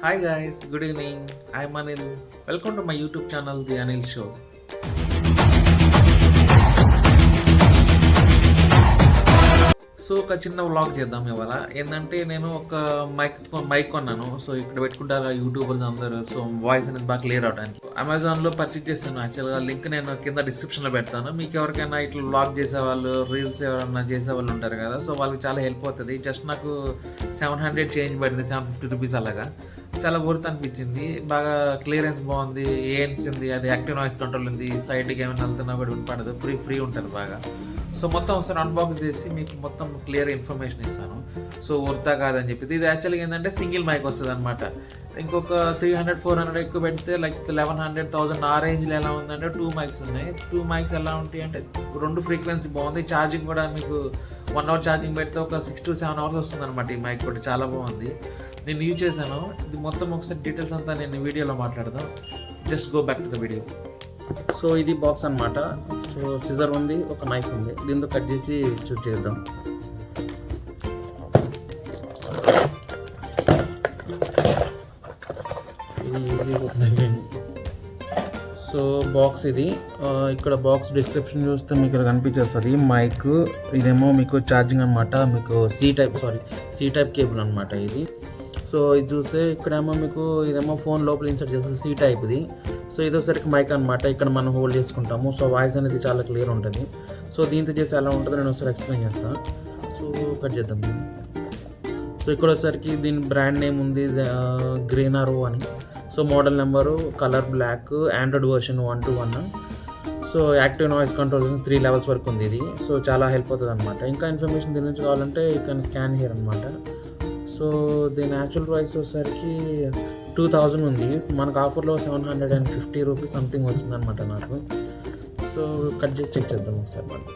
Hi guys, good evening. I'm Anil. Welcome to my YouTube channel, The Anil Show. So ఒక చిన్న vlog చేద్దాం ఇవాళ. ఏంటంటే నేను ఒక మైక్ కొన్నాను. సో ఇక్కడ పెట్టుకుంటారు యూట్యూబర్స్ అందరూ. సో వాయిస్ అనేది బాగా క్లియర్ అవడానికి అమెజాన్లో పర్చేజ్ చేస్తాను. యాక్చువల్గా లింక్ నేను కింద డిస్క్రిప్షన్లో పెడతాను. మీకు ఎవరికైనా ఇట్లా వ్లాగ్ చేసేవాళ్ళు, రీల్స్ ఎవరైనా చేసేవాళ్ళు ఉంటారు కదా, సో వాళ్ళకి చాలా హెల్ప్ అవుతుంది. జస్ట్ నాకు 700 చేంజ్ పడింది, 750 రూపీస్ అలాగా. చాలా వర్త్ అనిపించింది. బాగా క్లియరెన్స్ బాగుంది, ఏఎన్స్ ఉంది, అది యాక్టివ్ నాయిస్ కంట్రోల్ ఉంది, సైడ్కి ఏమైనా వెళ్తున్నా కూడా వినపడదు, ఫ్రీ ఉంటుంది బాగా. సో మొత్తం ఒకసారి అన్బాక్స్ చేసి మీకు మొత్తం క్లియర్ ఇన్ఫర్మేషన్ ఇస్తాను. సో వర్తా కాదని చెప్పి ఇది యాక్చువల్గా ఏంటంటే సింగిల్ మైక్ వస్తుంది అనమాట. ఇంకొక 300-400 ఎక్కువ పెడితే లైక్ 1100-1000 ఆ రేంజ్లో ఎలా ఉందంటే 2 మైక్స్ ఉన్నాయి. 2 మైక్స్ ఎలా ఉంటాయి అంటే 2 ఫ్రీక్వెన్సీ బాగుంది. ఛార్జింగ్ కూడా మీకు 1 అవర్ ఛార్జింగ్ పెడితే ఒక 6 to 7 అవర్స్ వస్తుంది అనమాట. ఈ మైక్ కూడా చాలా బాగుంది, నేను యూజ్ చేశాను. ఇది మొత్తం ఒకసారి డీటెయిల్స్ అంతా నేను వీడియోలో మాట్లాడదాం. Just go back to the video. So ఇది బాక్స్ అనమాట. సో సిజర్ ఉంది, ఒక నైఫ్ ఉంది, దీంతో కట్ చేసి చూస్ చేద్దాం. ఇది ఈజీ. సో బాక్స్ ఇది ఇక్కడ బాక్స్ డిస్క్రిప్షన్ చూస్తే మీకు ఇక్కడ కనిపించేస్తుంది మైక్. ఇదేమో మీకు ఛార్జింగ్ అనమాట, మీకు సి టైప్ కేబుల్ అనమాట ఇది. సో ఇది చూస్తే ఇక్కడేమో మీకు ఇదేమో ఫోన్ లోపల ఇన్సర్ట్ చేస్తుంది, సి టైప్ది. సో ఇది ఒకసారికి మైక్ అనమాట, ఇక్కడ మనం హోల్డ్ చేసుకుంటాము. సో వాయిస్ అనేది చాలా క్లియర్ ఉంటుంది. సో దీంతో చేసి ఎలా ఉంటుందో నేను ఒకసారి ఎక్స్ప్లెయిన్ చేస్తాను. సో కట్ చేద్దాం. సో ఇక్కడ వచ్చేసరికి దీని బ్రాండ్ నేమ్ ఉంది గ్రీనారో అని. So model number, colour black, Android version 1.1. So active noise control 3 levels వరకు ఉంది ఇది. సో చాలా హెల్ప్ అవుతుంది అనమాట. ఇంకా ఇన్ఫర్మేషన్ దీని నుంచి కావాలంటే ఇక్కడ స్కాన్ హియర్ అనమాట. సో దీని యాక్చువల్ ప్రైస్ వచ్చేసరికి 2000 ఉంది, మనకు ఆఫర్లో 750 రూపీస్ సంథింగ్ వచ్చిందనమాట నాకు. సో కట్ చేసి చెక్ చేద్దాం ఒకసారి మనం.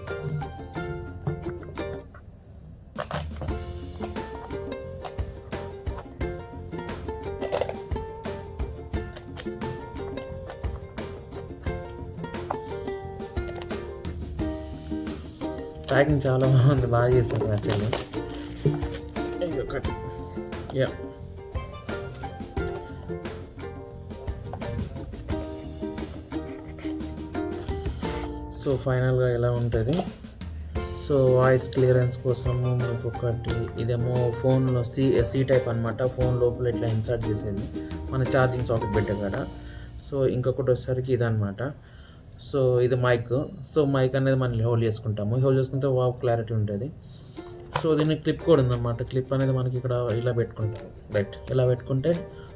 ప్యాకింగ్ చాలా బాగుంది, బాగా చేశారు యాక్చువల్లీ. యా సో ఫైనల్గా ఎలా ఉంటుంది. సో వాయిస్ క్లియరెన్స్ కోసము మీకు ఒకటి ఇదేమో ఫోన్లో సి టైప్ అనమాట. ఫోన్ లోపల ఇట్లా ఇన్సర్ట్ చేసేది మన ఛార్జింగ్ సాకెట్ పెట్టే కాడ. సో ఇంకొకటి వచ్చేసరికి ఇదనమాట. సో ఇది మైక్. సో మైక్ అనేది మనం హోల్డ్ చేసుకుంటాము, హోల్డ్ చేసుకుంటే క్లారిటీ ఉంటుంది. సో దీనికి క్లిప్ కూడా ఉందన్నమాట. క్లిప్ అనేది మనకి ఇక్కడ ఇలా పెట్టుకుంటాం, ఇలా పెట్టుకుంటే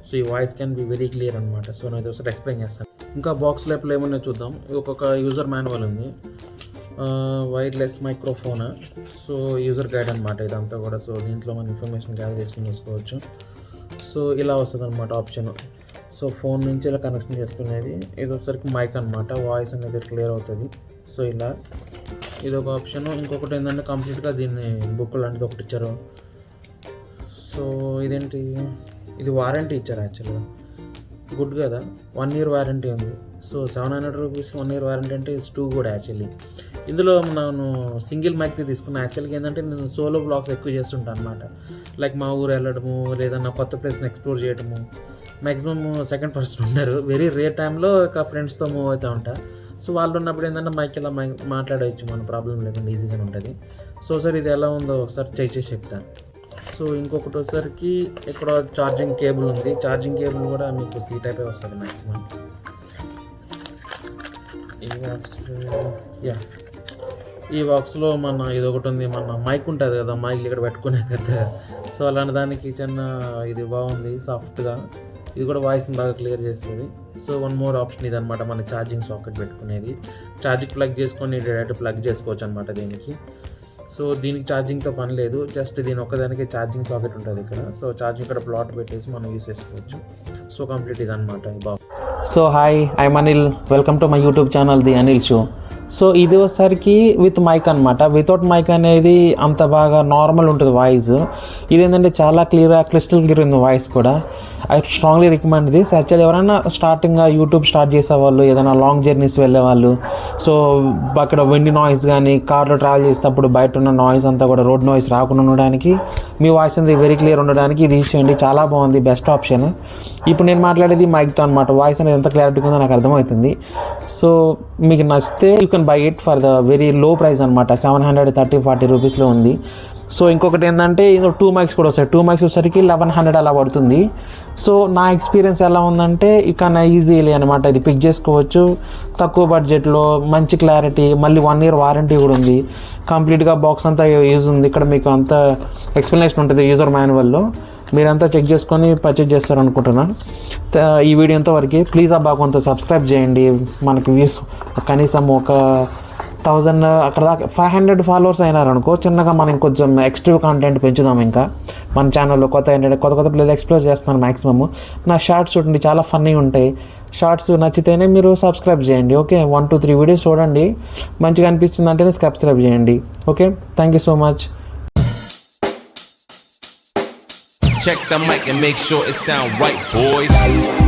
సో ఈ voice can be very clear అనమాట. సో నేను ఒకసారి ఎక్స్ప్లెయిన్ చేస్తాను. ఇంకా బాక్స్ లోపల ఏమన్నా చూద్దాం. ఒక్కొక్క యూజర్ మాన్యువల్ ఉంది, wireless microphone, so user guide అనమాట ఇదంతా కూడా. సో దీంట్లో మన ఇన్ఫర్మేషన్ గ్యాదర్ చేసుకుని చూసుకోవచ్చు. సో ఇలా వస్తుంది అనమాట ఆప్షన్. సో ఫోన్ నుంచి ఇలా కనెక్షన్ చేసుకునేది. ఇది వచ్చరికి మైక్ అనమాట, వాయిస్ అనేది క్లియర్ అవుతుంది. సో ఇలా ఇది ఒక ఆప్షన్. ఇంకొకటి ఏంటంటే కంప్లీట్గా దీన్ని బుక్ లాంటిది ఒకటి ఇచ్చారు. సో ఇదేంటి, ఇది వారంటీ ఇచ్చారు యాక్చువల్గా. గుడ్ కదా, 1 year వారంటీ ఉంది. సో 700 రూపీస్ 1 year వారంటీ అంటే ఇట్స్ టూ గుడ్ యాక్చువల్లీ. ఇందులో నేను సింగిల్ మైక్ది తీసుకున్నాను. యాక్చువల్గా ఏంటంటే నేను సోలో బ్లాగ్స్ ఎక్కువ చేస్తుంటాను అనమాట. లైక్ మా ఊరు వెళ్ళడము, లేదా నా కొత్త ప్లేస్ని ఎక్స్ప్లోర్ చేయడము. మ్యాక్సిమమ్ సెకండ్ పర్సన్ ఉన్నారు, వెరీ రేర్ టైంలో ఒక ఫ్రెండ్స్తో మూవ్ అవుతూ ఉంటా. సో వాళ్ళు ఉన్నప్పుడు ఏంటంటే మైక్ ఇలా మాట్లాడవచ్చు, మన ప్రాబ్లం లేకుండా ఈజీగానే ఉంటుంది. సో సార్ ఇది ఎలా ఉందో ఒకసారి చేసి చెప్తాను. సో ఇంకొకటి వచ్చేసరికి ఇక్కడ ఛార్జింగ్ కేబుల్ ఉంది. ఛార్జింగ్ కేబుల్ కూడా మీకు సి టైపే వస్తుంది మ్యాక్సిమం. ఈ బాక్స్లో మన ఇది ఒకటి ఉంది, మన మైక్ ఉంటుంది కదా, మైక్ ఇక్కడ పెట్టుకునే పెద్ద. సో అలాంటి దానికి చిన్న ఇది బాగుంది, సాఫ్ట్గా. ఇది కూడా వాయిస్ని బాగా క్లియర్ చేస్తుంది. సో 1 more ఆప్షన్ ఇది అనమాట, మన ఛార్జింగ్ సాకెట్ పెట్టుకునేది. ఛార్జింగ్ ప్లగ్ చేసుకొని డైరెక్ట్ ప్లగ్ చేసుకోవచ్చు అనమాట దీనికి. సో దీనికి ఛార్జింగ్తో పని లేదు, జస్ట్ దీని ఒక్కదానికి ఛార్జింగ్ సాకెట్ ఉంటుంది ఇక్కడ. సో ఛార్జింగ్ ఇక్కడ ప్లాట్ పెట్టేసి మనం యూస్ చేసుకోవచ్చు. సో కంప్లీట్ ఇది అనమాట ఈ box. So hi, I'm Anil. Welcome to my YouTube channel the Anil show. So ఇది వచ్చేసరికి విత్ మైక్ అనమాట. వితౌట్ మైక్ అనేది అంత బాగా నార్మల్ ఉంటుంది వాయిస్. ఇది ఏంటంటే చాలా క్లియర్గా క్రిస్టల్ క్లియర్ ఉంది వాయిస్ కూడా. I strongly recommend this. Actually ఎవరైనా స్టార్టింగ్గా యూట్యూబ్ స్టార్ట్ చేసేవాళ్ళు, ఏదైనా లాంగ్ జర్నీస్ వెళ్ళేవాళ్ళు, సో అక్కడ విండ్ నాయిస్ కానీ కార్లో ట్రావెల్ చేసేటప్పుడు బయట ఉన్న నాయిస్ అంతా కూడా రోడ్ నాయిస్ రాకుండా ఉండడానికి, మీ వాయిస్ అనేది వెరీ క్లియర్ ఉండడానికి ఇది యూస్ చేయండి. చాలా బాగుంది, బెస్ట్ ఆప్షన్. ఇప్పుడు నేను మాట్లాడేది మైక్తో అనమాట. వాయిస్ అనేది ఎంత క్లారిటీగా ఉందో నాకు అర్థమవుతుంది. సో మీకు నచ్చితే you can buy it for the very low price అనమాట. 730-40 రూపీస్లో ఉంది. సో ఇంకొకటి ఏంటంటే ఇందులో 2 మైక్స్ కూడా వస్తాయి. 2 మైక్స్ వచ్చేసరికి 1100 అలా పడుతుంది. సో నా ఎక్స్పీరియన్స్ ఎలా ఉందంటే ఇక ఈజీలీ అనమాట, ఇది పిక్ చేసుకోవచ్చు తక్కువ బడ్జెట్లో, మంచి క్లారిటీ, మళ్ళీ 1 year వారంటీ కూడా ఉంది. కంప్లీట్గా బాక్స్ అంతా యూజ్ ఉంది. ఇక్కడ మీకు అంత ఎక్స్ప్లెనేషన్ ఉంటుంది యూజర్ మాన్యువల్లో. మీరంతా చెక్ చేసుకొని పర్చేజ్ చేస్తారనుకుంటున్నాను. ఈ వీడియో ఎంతవరకు. ప్లీజ్ అబ్బా కొంత సబ్స్క్రైబ్ చేయండి. మనకి వ్యూస్ కనీసం ఒక 1000 అక్కడ దాకా 500 ఫాలోవర్స్ అయినారనుకో, చిన్నగా మనం కొంచెం ఎక్స్ట్రా కంటెంట్ పెంచుదాం. ఇంకా మన ఛానల్లో కొత్త ప్లేస్ ఎక్స్ప్లోర్ చేస్తున్నాను మ్యాక్సిమమ్. నా షార్ట్స్ చూడండి, చాలా ఫన్నీ ఉంటాయి. షార్ట్స్ నచ్చితేనే మీరు సబ్స్క్రైబ్ చేయండి. ఓకే, 1 to 3 వీడియోస్ చూడండి, మంచిగా అనిపిస్తుంది అంటేనే సబ్స్క్రైబ్ చేయండి. Okay, thank you so much. Check the mic and make sure it sound right, boys.